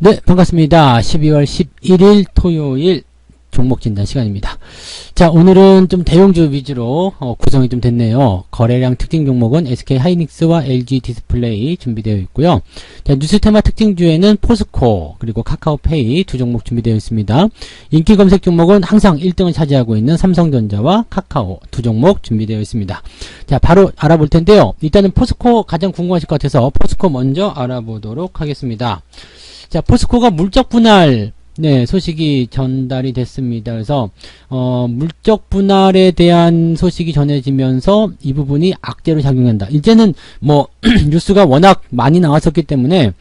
네, 반갑습니다. 12월 11일 토요일 종목 진단 시간입니다. 자, 오늘은 좀 대형주 위주로 구성이 좀 됐네요. 거래량 특징 종목은 SK 하이닉스와 LG 디스플레이 준비되어 있고요. 자, 뉴스테마 특징주에는 포스코 그리고 카카오페이 두 종목 준비되어 있습니다. 인기 검색 종목은 항상 1등을 차지하고 있는 삼성전자와 카카오 두 종목 준비되어 있습니다. 자, 바로 알아볼 텐데요. 일단은 포스코 가장 궁금하실 것 같아서 포스코 먼저 알아보도록 하겠습니다. 자, 포스코가 물적 분할 소식이 전달이 됐습니다. 그래서 물적 분할에 대한 소식이 전해지면서 이 부분이 악재로 작용한다. 이제는 뭐 뉴스가 워낙 많이 나왔었기 때문에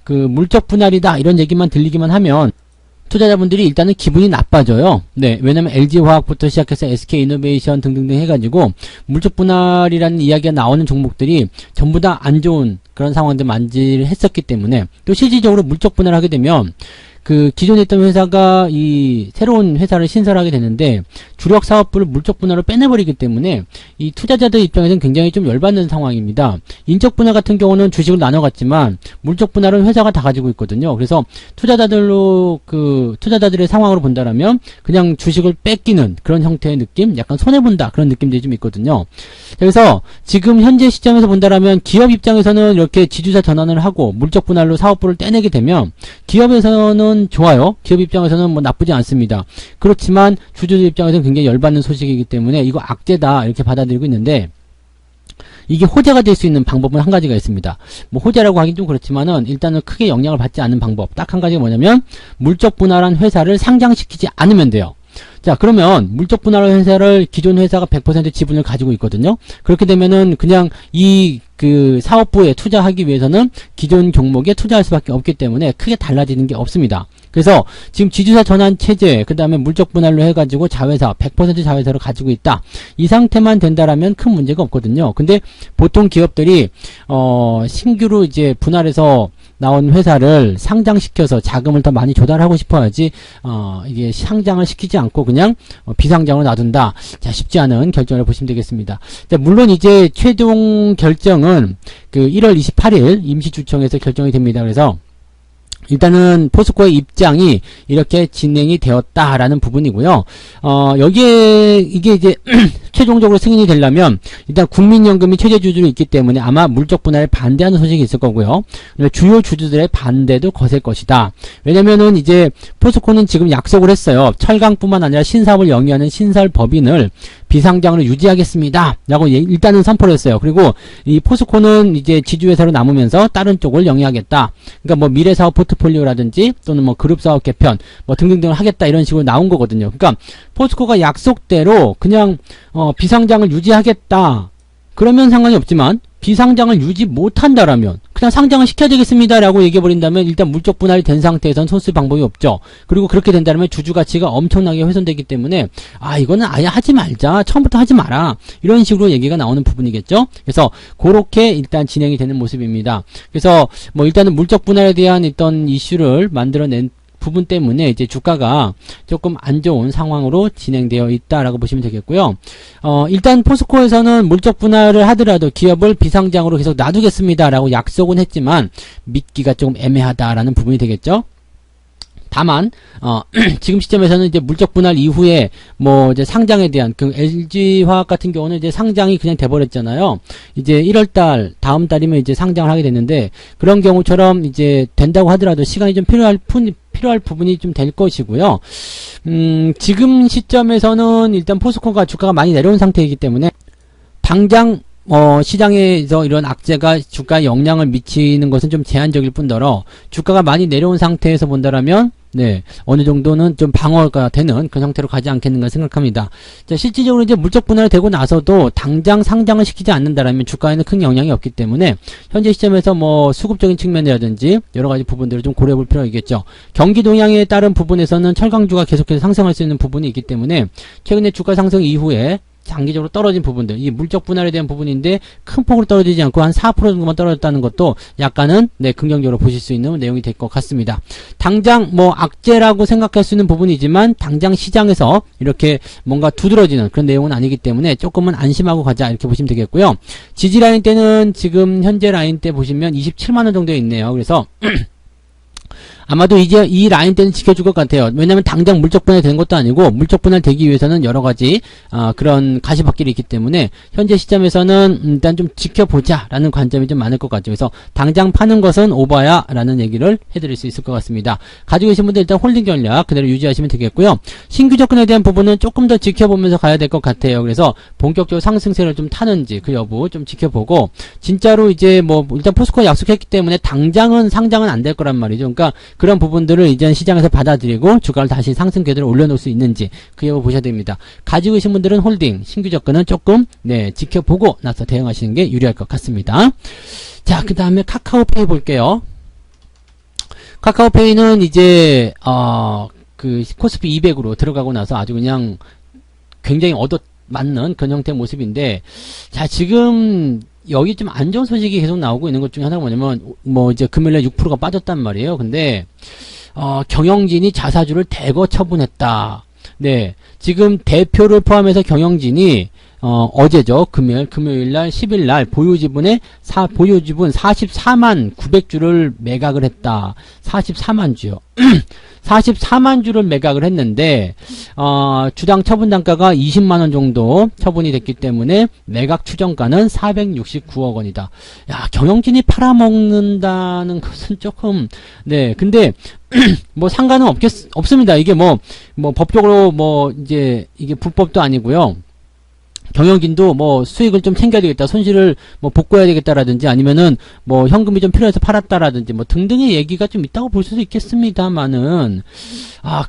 그 물적 분할이다 이런 얘기만 들리기만 하면 투자자분들이 일단은 기분이 나빠져요. 네, 왜냐면 LG화학부터 시작해서 SK이노베이션 등등등 해가지고 물적 분할이라는 이야기가 나오는 종목들이 전부 다 안 좋은 그런 상황들 만지를 했었기 때문에 또 실질적으로 물적 분할을 하게 되면 그 기존에 있던 회사가 이 새로운 회사를 신설하게 되는데 주력 사업부를 물적 분할로 빼내버리기 때문에 이 투자자들 입장에서는 굉장히 좀 열받는 상황입니다. 인적 분할 같은 경우는 주식을 나눠갔지만 물적 분할은 회사가 다 가지고 있거든요. 그래서 투자자들의 상황으로 본다라면 그냥 주식을 뺏기는 그런 형태의 느낌, 약간 손해본다 그런 느낌들이 좀 있거든요. 그래서 지금 현재 시점에서 본다라면 기업 입장에서는 이렇게 지주사 전환을 하고 물적 분할로 사업부를 떼내게 되면 기업에서는 좋아요. 기업 입장에서는 뭐 나쁘지 않습니다. 그렇지만 주주들 입장에서는 굉장히 열받는 소식이기 때문에 이거 악재다 이렇게 받아들이고 있는데 이게 호재가 될 수 있는 방법은 한 가지가 있습니다. 뭐 호재라고 하긴 좀 그렇지만은 일단은 크게 영향을 받지 않는 방법 딱 한 가지가 뭐냐면 물적 분할한 회사를 상장시키지 않으면 돼요. 자, 그러면 물적 분할한 회사를 기존 회사가 100% 지분을 가지고 있거든요. 그렇게 되면은 그냥 그 사업부에 투자하기 위해서는 기존 종목에 투자할 수밖에 없기 때문에 크게 달라지는 게 없습니다. 그래서 지금 지주사 전환 체제, 그 다음에 물적 분할로 해가지고 자회사, 100% 자회사를 가지고 있다. 이 상태만 된다라면 큰 문제가 없거든요. 근데 보통 기업들이, 신규로 이제 분할해서 나온 회사를 상장시켜서 자금을 더 많이 조달하고 싶어야지, 이게 상장을 시키지 않고 그냥, 비상장으로 놔둔다. 자, 쉽지 않은 결정을 보시면 되겠습니다. 자, 물론 이제 최종 결정은 그 1월 28일 임시주총에서 결정이 됩니다. 그래서, 일단은 포스코의 입장이 이렇게 진행이 되었다라는 부분이고요. 이게 이제 최종적으로 승인이 되려면 일단 국민연금이 최대 주주로 있기 때문에 아마 물적 분할에 반대하는 소식이 있을 거고요. 주요 주주들의 반대도 거셀 것이다. 왜냐면은 이제 포스코는 지금 약속을 했어요. 철강뿐만 아니라 신사업을 영위하는 신설법인을 비상장으로 유지하겠습니다. 라고 일단은 선포를 했어요. 그리고 이 포스코는 이제 지주회사로 남으면서 다른 쪽을 영위하겠다. 그러니까 뭐 미래사업 포트폴리오라든지 또는 뭐 그룹사업 개편 뭐 등등등을 하겠다 이런 식으로 나온 거거든요. 그러니까 포스코가 약속대로 그냥 비상장을 유지하겠다. 그러면 상관이 없지만 비상장을 유지 못한다라면 그냥 상장을 시켜야 되겠습니다 라고 얘기해버린다면 일단 물적 분할이 된 상태에선 손쓸 방법이 없죠. 그리고 그렇게 된다면 주주 가치가 엄청나게 훼손되기 때문에 이거는 아예 하지 말자, 처음부터 하지 마라 이런 식으로 얘기가 나오는 부분이겠죠. 그래서 그렇게 일단 진행이 되는 모습입니다. 그래서 뭐 일단은 물적 분할에 대한 어떤 이슈를 만들어낸 부분 때문에 이제 주가가 조금 안 좋은 상황으로 진행되어 있다라고 보시면 되겠고요. 일단 포스코에서는 물적 분할을 하더라도 기업을 비상장으로 계속 놔두겠습니다라고 약속은 했지만 믿기가 조금 애매하다라는 부분이 되겠죠. 다만 지금 시점에서는 이제 물적 분할 이후에 뭐 이제 상장에 대한 그 LG화학 같은 경우는 이제 상장이 그냥 돼버렸잖아요. 이제 1월달 다음 달이면 이제 상장을 하게 됐는데 그런 경우처럼 이제 된다고 하더라도 시간이 좀 필요할 부분이 좀 될 것이고요. 지금 시점에서는 일단 포스코가 주가가 많이 내려온 상태이기 때문에 당장 시장에서 이런 악재가 주가에 영향을 미치는 것은 좀 제한적일 뿐더러 주가가 많이 내려온 상태에서 본다라면 어느 정도는 좀 방어가 되는 그런 형태로 가지 않겠는가 생각합니다. 자, 실질적으로 이제 물적 분할이 되고 나서도 당장 상장을 시키지 않는다라면 주가에는 큰 영향이 없기 때문에 현재 시점에서 뭐 수급적인 측면이라든지 여러 가지 부분들을 좀 고려해 볼 필요가 있겠죠. 경기 동향에 따른 부분에서는 철강주가 계속해서 상승할 수 있는 부분이 있기 때문에 최근에 주가 상승 이후에 장기적으로 떨어진 부분들, 이 물적 분할에 대한 부분인데 큰 폭으로 떨어지지 않고 한 4% 정도만 떨어졌다는 것도 약간은 긍정적으로 보실 수 있는 내용이 될 것 같습니다. 당장 뭐 악재라고 생각할 수 있는 부분이지만 당장 시장에서 이렇게 뭔가 두드러지는 그런 내용은 아니기 때문에 조금은 안심하고 가자 이렇게 보시면 되겠고요. 지지 라인 때는 지금 현재 라인 때 보시면 27만원 정도에 있네요. 그래서 아마도 이제 이 라인 때는 지켜줄 것 같아요. 왜냐면 당장 물적 분할 된 것도 아니고 물적 분할 되기 위해서는 여러 가지 그런 가시밭길이 있기 때문에 현재 시점에서는 일단 좀 지켜보자 라는 관점이 좀 많을 것 같죠. 그래서 당장 파는 것은 오버야 라는 얘기를 해드릴 수 있을 것 같습니다. 가지고 계신 분들 일단 홀딩 전략 그대로 유지하시면 되겠고요. 신규 접근에 대한 부분은 조금 더 지켜보면서 가야 될 것 같아요. 그래서 본격적으로 상승세를 좀 타는지 그 여부 좀 지켜보고, 진짜로 이제 뭐 일단 포스코가 약속했기 때문에 당장은 상장은 안 될 거란 말이죠. 그러니까 그런 부분들을 이제 시장에서 받아들이고 주가를 다시 상승 궤도로 올려놓을 수 있는지 그 여부 보셔야 됩니다. 가지고 계신 분들은 홀딩, 신규 접근은 조금 지켜보고 나서 대응하시는 게 유리할 것 같습니다. 자, 그 다음에 카카오페이 볼게요. 카카오페이는 이제 그 코스피 200으로 들어가고 나서 아주 그냥 굉장히 얻어맞는 그런 형태의 모습인데, 자, 지금 여기 좀 안 좋은 소식이 계속 나오고 있는 것 중에 하나가 뭐냐면, 뭐 이제 금요일에 6%가 빠졌단 말이에요. 근데 경영진이 자사주를 대거 처분했다. 네, 지금 대표를 포함해서 경영진이 어제죠. 금요일날 10일날 보유지분 44만 900주를 매각을 했다. 44만 주요. 44만 주를 매각을 했는데 주당 처분 단가가 20만원 정도 처분이 됐기 때문에 매각 추정가는 469억 원이다. 야, 경영진이 팔아먹는다는 것은 조금, 네, 근데 뭐 상관은 없습니다. 이게 뭐 법적으로 뭐 이제 이게 불법도 아니고요. 경영진도 뭐 수익을 좀 챙겨야 되겠다, 손실을 뭐 복구해야 되겠다라든지, 아니면은 뭐 현금이 좀 필요해서 팔았다라든지 뭐 등등의 얘기가 좀 있다고 볼 수도 있겠습니다만은,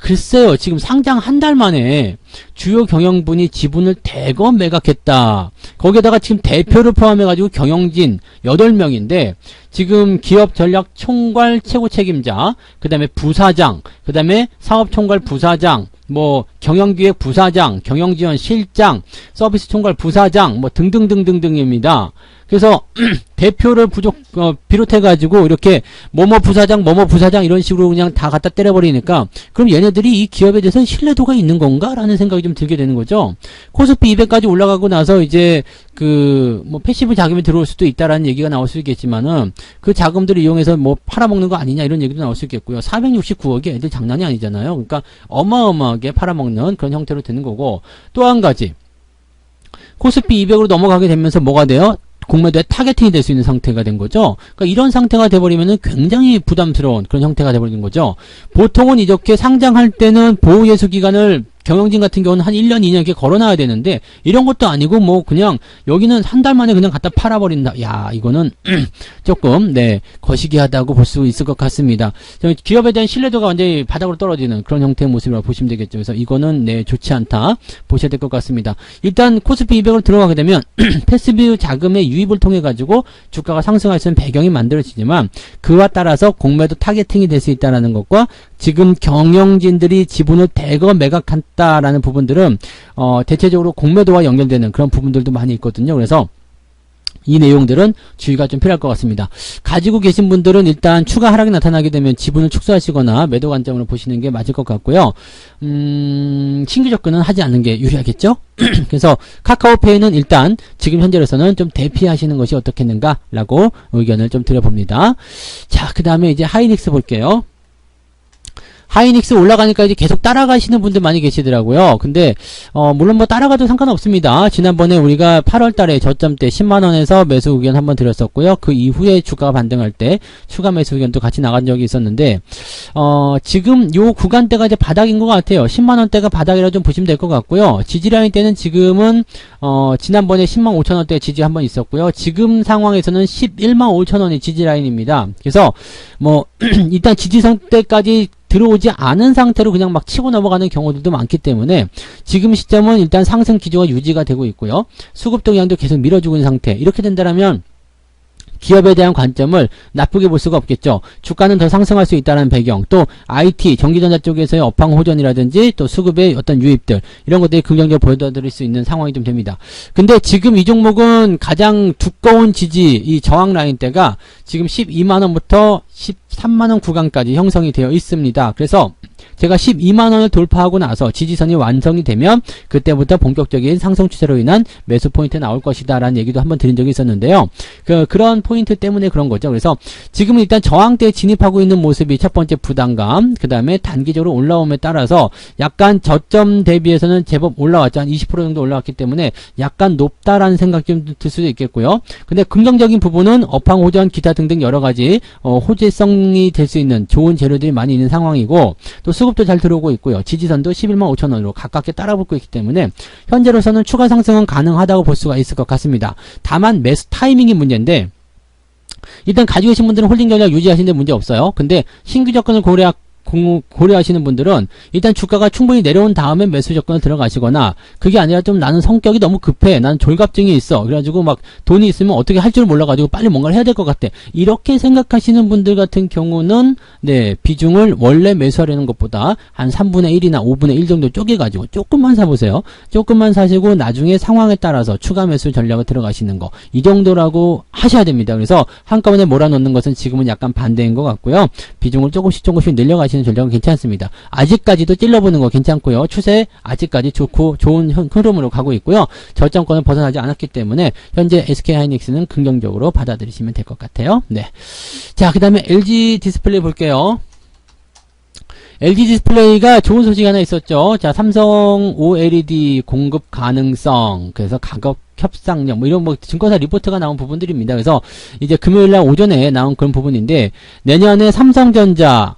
글쎄요, 지금 상장 한 달 만에 주요 경영분이 지분을 대거 매각했다. 거기에다가 지금 대표를 포함해가지고 경영진 8명인데, 지금 기업 전략 총괄 최고 책임자, 그 다음에 부사장, 그 다음에 사업총괄 부사장, 뭐 경영기획 부사장, 경영지원 실장, 서비스 총괄 부사장, 뭐 등등등등등입니다. 그래서 대표를 비롯해가지고 이렇게 뭐뭐 부사장 이런 식으로 그냥 다 갖다 때려버리니까, 그럼 얘네들이 이 기업에 대해서는 신뢰도가 있는 건가? 라는 생각이 좀 들게 되는 거죠. 코스피 200까지 올라가고 나서 이제 뭐 패시브 자금이 들어올 수도 있다라는 얘기가 나올 수 있겠지만은, 그 자금들을 이용해서 뭐 팔아먹는 거 아니냐 이런 얘기도 나올 수 있겠고요. 469억이 애들 장난이 아니잖아요. 그러니까 어마어마하게 팔아먹는 그런 형태로 되는 거고, 또 한 가지, 코스피 200으로 넘어가게 되면서 뭐가 돼요? 공매도에 타겟팅이 될 수 있는 상태가 된 거죠. 그러니까 이런 상태가 돼버리면은 굉장히 부담스러운 그런 형태가 돼버리는 거죠. 보통은 이렇게 상장할 때는 보호예수 기간을 경영진 같은 경우는 한 1년, 2년 이렇게 걸어놔야 되는데, 이런 것도 아니고 뭐 그냥 여기는 한 달 만에 그냥 갖다 팔아버린다. 야, 이거는 조금 거시기하다고 볼 수 있을 것 같습니다. 기업에 대한 신뢰도가 완전히 바닥으로 떨어지는 그런 형태의 모습이라고 보시면 되겠죠. 그래서 이거는 좋지 않다 보셔야 될 것 같습니다. 일단 코스피 200을 들어가게 되면 패시브 자금의 유입을 통해 가지고 주가가 상승할 수 있는 배경이 만들어지지만, 그와 따라서 공매도 타겟팅이 될 수 있다는 것과 지금 경영진들이 지분을 대거 매각한다라는 부분들은 대체적으로 공매도와 연결되는 그런 부분들도 많이 있거든요. 그래서 이 내용들은 주의가 좀 필요할 것 같습니다. 가지고 계신 분들은 일단 추가 하락이 나타나게 되면 지분을 축소하시거나 매도 관점으로 보시는 게 맞을 것 같고요. 신규 접근은 하지 않는 게 유리하겠죠? 그래서 카카오페이는 일단 지금 현재로서는 좀 대피하시는 것이 어떻겠는가 라고 의견을 좀 드려봅니다. 자, 그 다음에 이제 하이닉스 볼게요. 하이닉스 올라가니까 이제 계속 따라가시는 분들 많이 계시더라고요. 근데 물론 뭐 따라가도 상관없습니다. 지난번에 우리가 8월 달에 저점 때 10만원에서 매수 의견 한번 드렸었고요. 그 이후에 주가가 반등할 때 추가 매수 의견도 같이 나간 적이 있었는데, 지금 요 구간대가 이제 바닥인 것 같아요. 10만원대가 바닥이라 좀 보시면 될 것 같고요. 지지라인 때는 지금은 지난번에 10만 5천원대 지지 한번 있었고요. 지금 상황에서는 11만 5천원이 지지라인입니다. 그래서 뭐 일단 지지선 때까지 들어오지 않은 상태로 그냥 막 치고 넘어가는 경우들도 많기 때문에, 지금 시점은 일단 상승 기조가 유지가 되고 있고요. 수급 동향도 계속 밀어주고 있는 상태. 이렇게 된다면 기업에 대한 관점을 나쁘게 볼 수가 없겠죠. 주가는 더 상승할 수 있다는 배경, 또 IT, 전기전자 쪽에서의 업황 호전이라든지 또 수급의 어떤 유입들, 이런 것들이 긍정적으로 보여드릴 수 있는 상황이 좀 됩니다. 근데 지금 이 종목은 가장 두꺼운 지지, 이 저항 라인대가 지금 12만원부터 13만원 구간까지 형성이 되어 있습니다. 그래서 제가 12만원을 돌파하고 나서 지지선이 완성이 되면 그때부터 본격적인 상승 추세로 인한 매수 포인트 나올 것이다 라는 얘기도 한번 드린 적이 있었는데요. 그런 포인트 때문에 그런 거죠. 그래서 지금은 일단 저항대에 진입하고 있는 모습이 첫 번째 부담감, 그 다음에 단기적으로 올라옴에 따라서 약간 저점 대비해서는 제법 올라왔죠. 한 20% 정도 올라왔기 때문에 약간 높다라는 생각 좀 들 수도 있겠고요. 근데 긍정적인 부분은 업황 호전 기타 등등 여러 가지 호재성이 될 수 있는 좋은 재료들이 많이 있는 상황이고, 또 수급도 잘 들어오고 있고요. 지지선도 11만 5천원으로 가깝게 따라붙고 있기 때문에 현재로서는 추가 상승은 가능하다고 볼 수가 있을 것 같습니다. 다만 매수 타이밍이 문제인데, 일단 가지고 계신 분들은 홀딩 전략 유지하시는데 문제 없어요. 근데 신규 접근을 고려하시는 분들은 일단 주가가 충분히 내려온 다음에 매수 접근을 들어가시거나, 그게 아니라 좀 나는 성격이 너무 급해, 나는 졸갑증이 있어, 그래가지고 막 돈이 있으면 어떻게 할 줄 몰라가지고 빨리 뭔가를 해야 될 것 같아, 이렇게 생각하시는 분들 같은 경우는 비중을 원래 매수하려는 것보다 한 3분의 1이나 5분의 1 정도 쪼개가지고 조금만 사보세요. 조금만 사시고 나중에 상황에 따라서 추가 매수 전략을 들어가시는 거, 이 정도라고 하셔야 됩니다. 그래서 한꺼번에 몰아넣는 것은 지금은 약간 반대인 것 같고요. 비중을 조금씩 늘려가시는 전략은 괜찮습니다. 아직까지도 찔러보는 거 괜찮고요. 추세 아직까지 좋고 좋은 흐름으로 가고 있고요. 저점권을 벗어나지 않았기 때문에 현재 SK하이닉스는 긍정적으로 받아들이시면 될 것 같아요. 네. 자, 그 다음에 LG 디스플레이 볼게요. LG 디스플레이가 좋은 소식이 하나 있었죠. 자, 삼성 OLED 공급 가능성, 그래서 가격 협상력, 이런 증권사 리포트가 나온 부분들입니다. 그래서 이제 금요일날 오전에 나온 그런 부분인데, 내년에 삼성전자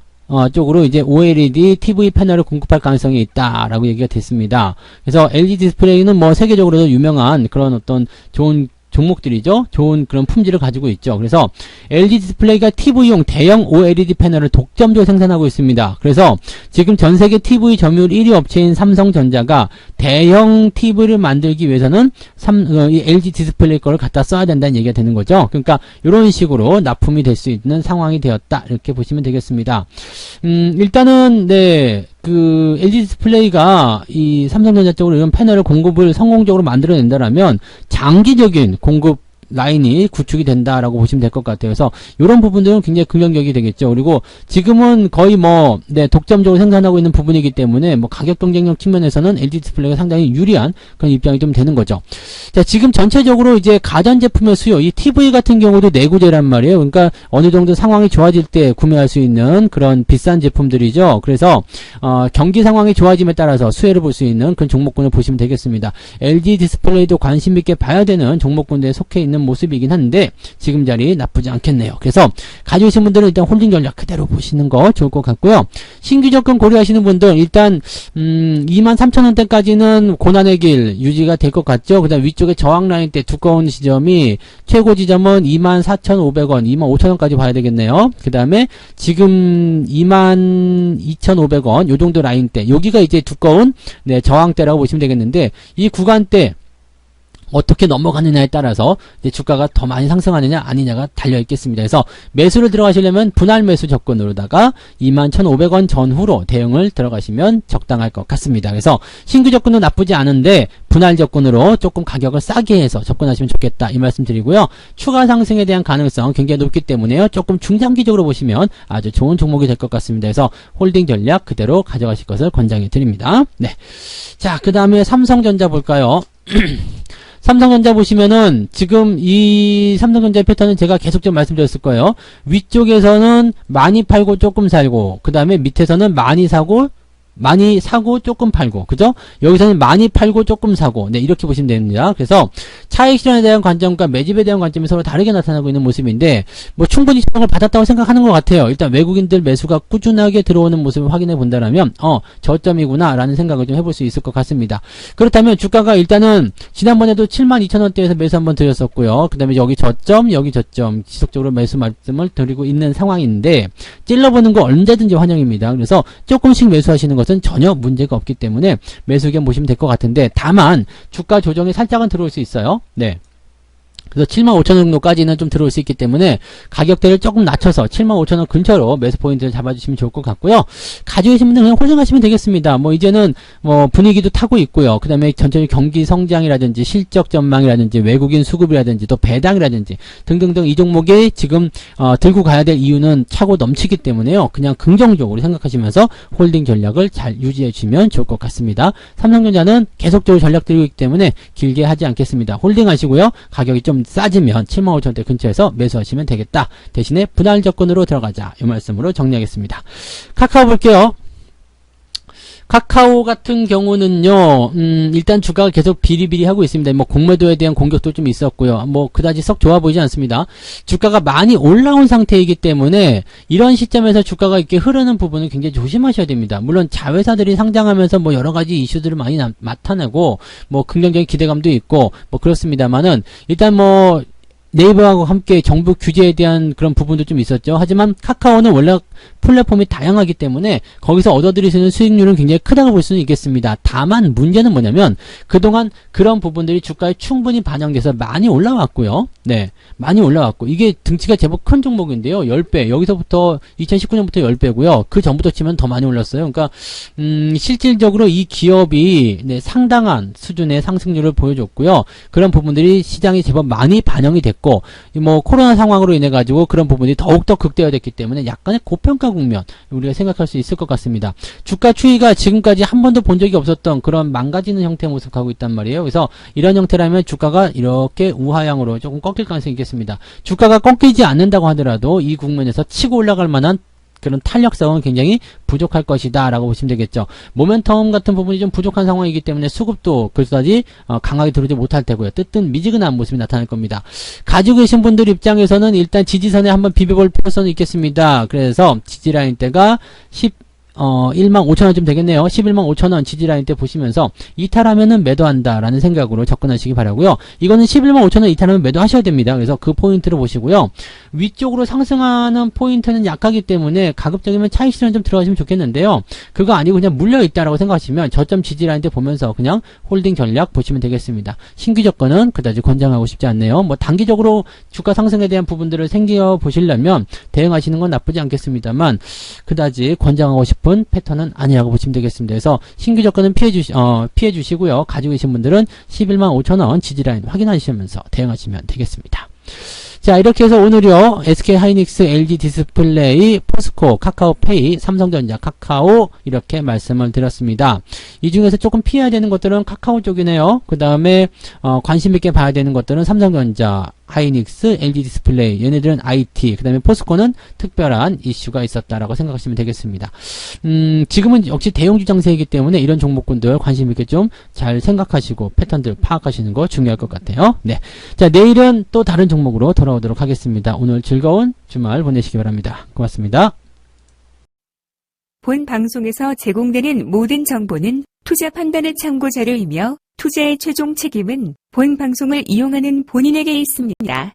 쪽으로 이제 OLED TV 패널을 공급할 가능성이 있다라고 얘기가 됐습니다. 그래서 LG 디스플레이는 세계적으로도 유명한 그런 어떤 좋은 종목들이죠. 좋은 그런 품질을 가지고 있죠. 그래서 LG 디스플레이가 TV용 대형 OLED 패널을 독점적으로 생산하고 있습니다. 그래서 지금 전세계 TV 점유율 1위 업체인 삼성전자가 대형 TV를 만들기 위해서는 이 LG 디스플레이 거를 갖다 써야 된다는 얘기가 되는 거죠. 그러니까 이런 식으로 납품이 될 수 있는 상황이 되었다, 이렇게 보시면 되겠습니다. 일단은 LG 디스플레이가 이 삼성전자 쪽으로 이런 패널을 공급을 성공적으로 만들어낸다라면 장기적인 공급 라인이 구축이 된다라고 보시면 될 것 같아요. 그래서 이런 부분들은 굉장히 긍정적이 되겠죠. 그리고 지금은 거의 독점적으로 생산하고 있는 부분이기 때문에 가격 경쟁력 측면에서는 LG 디스플레이가 상당히 유리한 그런 입장이 좀 되는 거죠. 자, 지금 전체적으로 이제 가전제품의 수요, 이 TV 같은 경우도 내구재란 말이에요. 그러니까 어느 정도 상황이 좋아질 때 구매할 수 있는 그런 비싼 제품들이죠. 그래서 경기 상황이 좋아짐에 따라서 수혜를 볼 수 있는 그런 종목군을 보시면 되겠습니다. LG 디스플레이도 관심 있게 봐야 되는 종목군에 속해 있는 모습이긴 한데 지금 자리 나쁘지 않겠네요. 그래서 가지고 계신 분들은 일단 홀딩 전략 그대로 보시는 거 좋을 것 같고요. 신규 접근 고려하시는 분들 일단 23,000원대까지는 고난의 길 유지가 될 것 같죠. 그 다음 위쪽에 저항 라인 때 두꺼운 지점이 최고 지점은 24,500원, 25,000원까지 봐야 되겠네요. 그 다음에 지금 22,500원 요 정도 라인 때, 여기가 이제 두꺼운 저항대라고 보시면 되겠는데, 이 구간대 어떻게 넘어가느냐에 따라서 이제 주가가 더 많이 상승하느냐 아니냐가 달려 있겠습니다. 그래서 매수를 들어가시려면 분할 매수 접근으로다가 21,500원 전후로 대응을 들어가시면 적당할 것 같습니다. 그래서 신규 접근은 나쁘지 않은데 분할 접근으로 조금 가격을 싸게 해서 접근하시면 좋겠다, 이 말씀 드리고요. 추가 상승에 대한 가능성 굉장히 높기 때문에요. 조금 중장기적으로 보시면 아주 좋은 종목이 될 것 같습니다. 그래서 홀딩 전략 그대로 가져가실 것을 권장해 드립니다. 네. 자, 그 다음에 삼성전자 볼까요? 삼성전자 보시면은 지금 이 삼성전자의 패턴은 제가 계속 좀 말씀드렸을 거예요. 위쪽에서는 많이 팔고 조금 살고, 그 다음에 밑에서는 많이 사고 조금 팔고, 그죠? 여기서는 많이 팔고 조금 사고, 이렇게 보시면 됩니다. 그래서 차익 실현에 대한 관점과 매집에 대한 관점이 서로 다르게 나타나고 있는 모습인데, 충분히 시장을 받았다고 생각하는 것 같아요. 일단 외국인들 매수가 꾸준하게 들어오는 모습을 확인해 본다라면, 저점이구나 라는 생각을 좀 해볼 수 있을 것 같습니다. 그렇다면 주가가 일단은 지난번에도 72,000원대에서 매수 한번 드렸었고요. 그 다음에 여기 저점 지속적으로 매수 말씀을 드리고 있는 상황인데, 찔러보는 거 언제든지 환영입니다. 그래서 조금씩 매수하시는 것은 전혀 문제가 없기 때문에 매수 의견 보시면 될 것 같은데, 다만 주가 조정이 살짝은 들어올 수 있어요. 네. 그래서 75,000원 정도까지는 좀 들어올 수 있기 때문에 가격대를 조금 낮춰서 75,000원 근처로 매수 포인트를 잡아주시면 좋을 것 같고요. 가지고 계신 분들은 그냥 홀딩하시면 되겠습니다. 뭐 이제는 뭐 분위기도 타고 있고요. 그 다음에 전체적인 경기 성장이라든지 실적 전망이라든지 외국인 수급이라든지 또 배당이라든지 등등등 이 종목이 지금 들고 가야 될 이유는 차고 넘치기 때문에요. 그냥 긍정적으로 생각하시면서 홀딩 전략을 잘 유지해 주시면 좋을 것 같습니다. 삼성전자는 계속적으로 전략 들고 있기 때문에 길게 하지 않겠습니다. 홀딩 하시고요. 가격이 좀 싸지면 75,000원대 근처에서 매수하시면 되겠다. 대신에 분할 접근으로 들어가자. 이 말씀으로 정리하겠습니다. 카카오 볼게요. 카카오 같은 경우는요, 일단 주가가 계속 비리비리하고 있습니다. 뭐, 공매도에 대한 공격도 좀 있었고요. 뭐, 그다지 썩 좋아 보이지 않습니다. 주가가 많이 올라온 상태이기 때문에, 이런 시점에서 주가가 이렇게 흐르는 부분은 굉장히 조심하셔야 됩니다. 물론, 자회사들이 상장하면서 뭐, 여러 가지 이슈들을 많이 나타내고, 뭐, 긍정적인 기대감도 있고, 뭐, 그렇습니다만은, 일단 뭐, 네이버하고 함께 정부 규제에 대한 그런 부분도 좀 있었죠. 하지만 카카오는 원래 플랫폼이 다양하기 때문에 거기서 얻어들일 수 있는 수익률은 굉장히 크다고 볼 수는 있겠습니다. 다만 문제는 뭐냐면 그동안 그런 부분들이 주가에 충분히 반영돼서 많이 올라왔고요. 네, 많이 올라왔고 이게 등치가 제법 큰 종목인데요. 10배, 여기서부터 2019년부터 10배고요. 그 전부터 치면 더 많이 올랐어요. 그러니까 실질적으로 이 기업이 네, 상당한 수준의 상승률을 보여줬고요. 그런 부분들이 시장에 제법 많이 반영이 됐고 뭐 코로나 상황으로 인해 가지고 그런 부분이 더욱더 극대화됐기 때문에 약간의 고평가 국면 우리가 생각할 수 있을 것 같습니다. 주가 추이가 지금까지 한 번도 본 적이 없었던 그런 망가지는 형태의 모습을 가고 있단 말이에요. 그래서 이런 형태라면 주가가 이렇게 우하향으로 조금 꺾일 가능성이 있겠습니다. 주가가 꺾이지 않는다고 하더라도 이 국면에서 치고 올라갈 만한 그런 탄력성은 굉장히 부족할 것이다 라고 보시면 되겠죠. 모멘텀 같은 부분이 좀 부족한 상황이기 때문에 수급도 그다지 강하게 들어오지 못할 테고요. 뜨뜻미지근한 모습이 나타날 겁니다. 가지고 계신 분들 입장에서는 일단 지지선에 한번 비벼볼 필요성은 있겠습니다. 그래서 지지라인대가 15,000원쯤 되겠네요. 115,000원 지지라인 때 보시면서 이탈하면은 매도한다 라는 생각으로 접근하시기 바라고요. 이거는 115,000원 이탈하면 매도하셔야 됩니다. 그래서 그 포인트를 보시고요. 위쪽으로 상승하는 포인트는 약하기 때문에 가급적이면 차익 실현 좀 들어가시면 좋겠는데요. 그거 아니고 그냥 물려있다라고 생각하시면 저점 지지라인 때 보면서 그냥 홀딩 전략 보시면 되겠습니다. 신규 접근은 그다지 권장하고 싶지 않네요. 뭐 단기적으로 주가 상승에 대한 부분들을 생겨 보시려면 대응하시는 건 나쁘지 않겠습니다만 그다지 권장하고 싶은 패턴은 아니라고 보시면 되겠습니다. 그래서 신규 접근은 피해 주시고요. 가지고 계신 분들은 115,000원 지지라인 확인하시면서 대응하시면 되겠습니다. 자, 이렇게 해서 오늘요, SK하이닉스, LG디스플레이, 포스코, 카카오페이, 삼성전자, 카카오 이렇게 말씀을 드렸습니다. 이 중에서 조금 피해야 되는 것들은 카카오 쪽이네요. 그 다음에 관심 있게 봐야 되는 것들은 삼성전자, 하이닉스, LG디스플레이, 얘네들은 IT, 그 다음에 포스코는 특별한 이슈가 있었다라고 생각하시면 되겠습니다. 지금은 역시 대형주 장세이기 때문에 이런 종목군들 관심 있게 좀 잘 생각하시고 패턴들 파악하시는 거 중요할 것 같아요. 네. 자, 내일은 또 다른 종목으로 돌아오도록 하겠습니다. 오늘 즐거운 주말 보내시기 바랍니다. 고맙습니다. 본 방송에서 제공되는 모든 정보는 투자 판단의 참고 자료이며 투자의 최종 책임은 본 방송을 이용하는 본인에게 있습니다.